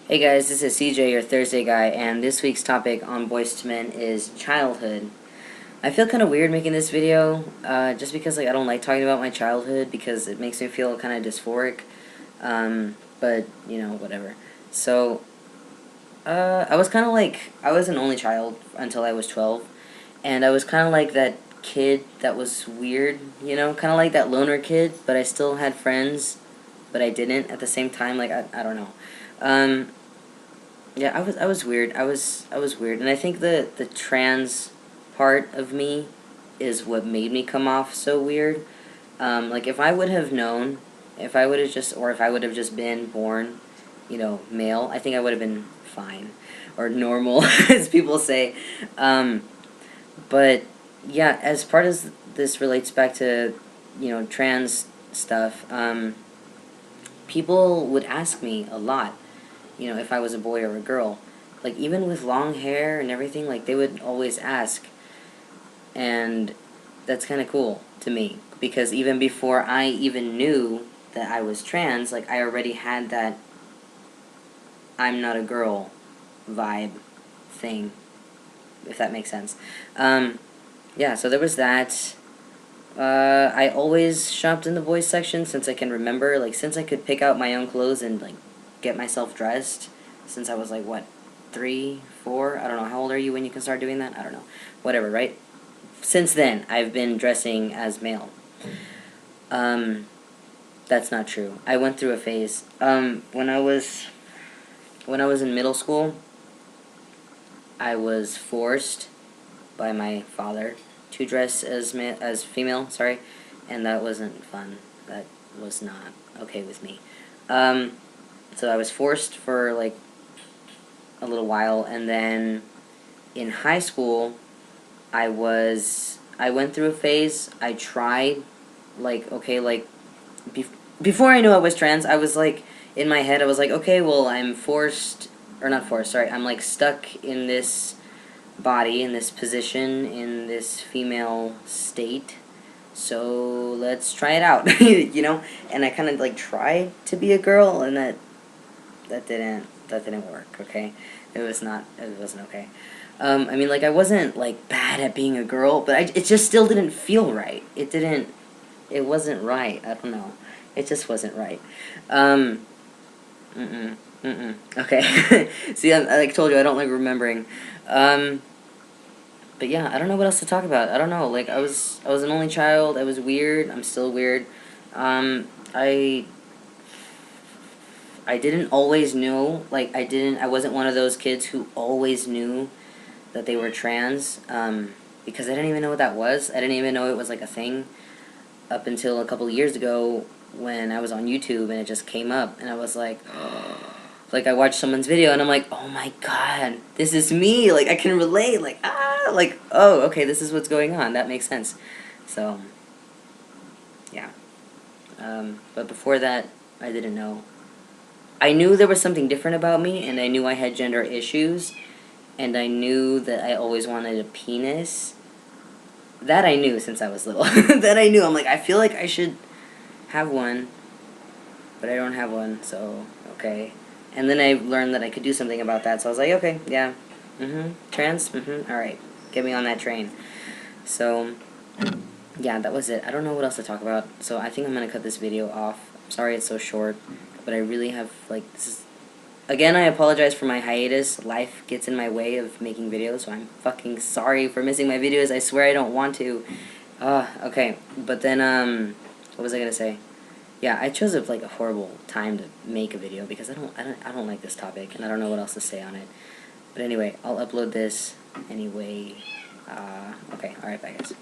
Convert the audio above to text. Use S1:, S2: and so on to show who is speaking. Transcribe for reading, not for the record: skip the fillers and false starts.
S1: Hey guys, this is CJ, your Thursday guy, and this week's topic on Boyz II Men is childhood. I feel kind of weird making this video, just because I don't like talking about my childhood because it makes me feel kind of dysphoric, but, whatever. So, I was kind of I was an only child until I was 12, and I was kind of like that kid that was weird, kind of like that loner kid, but I still had friends, but I didn't at the same time, I don't know. Yeah, I was weird. I was weird, and I think the trans part of me is what made me come off so weird. If I would have known, if I would have if I would have just been born, male, I think I would have been fine or normal, as people say. But yeah, as part as this relates back to trans stuff, people would ask me a lot, if I was a boy or a girl. Even with long hair and everything, they would always ask. And that's kind of cool to me. Because even before I even knew that I was trans, I already had that I'm not a girl vibe thing. If that makes sense. Yeah, so there was that. I always shopped in the boys section since I can remember. Since I could pick out my own clothes and, get myself dressed. Since I was, 3, 4? I don't know. How old are you when you can start doing that? I don't know. Whatever, right? Since then, I've been dressing as male. That's not true. I went through a phase. When I was in middle school, I was forced by my father to dress as female, sorry, and that wasn't fun. That was not okay with me. So I was forced for, a little while, and then in high school, I went through a phase. I tried, before I knew I was trans, I was, in my head, I was like, okay, well, I'm forced, or not forced, sorry, I'm, stuck in this body, in this position, in this female state, so let's try it out, and I kind of, tried to be a girl, and that didn't work, okay? It wasn't okay. I wasn't, bad at being a girl, but it just still didn't feel right. It wasn't right. I don't know. It just wasn't right. Okay. See, I told you, I don't like remembering. But yeah, I don't know what else to talk about. I don't know. I was an only child. I was weird. I'm still weird. I didn't always know, I wasn't one of those kids who always knew that they were trans, because I didn't even know what that was. I didn't even know it was, a thing up until a couple of years ago when I was on YouTube and it just came up, and I was like, I watched someone's video and I'm like, oh my god, this is me, I can relate, oh, okay, this is what's going on, that makes sense. So, yeah. But before that, I didn't know. I knew there was something different about me, and I knew I had gender issues, and I knew that I always wanted a penis. That I knew since I was little. That I knew. I'm I feel like I should have one, but I don't have one, so, okay. And then I learned that I could do something about that, so I was like, okay, yeah, trans, alright, get me on that train. So, yeah, that was it. I don't know what else to talk about, so I think I'm gonna cut this video off. I'm sorry it's so short, but I really have, this is... Again, I apologize for my hiatus. Life gets in my way of making videos, so I'm fucking sorry for missing my videos. I swear I don't want to. Okay, but then, what was I gonna say? Yeah, I chose a horrible time to make a video because I don't like this topic, and I don't know what else to say on it. But anyway, I'll upload this anyway. Okay, alright, bye guys.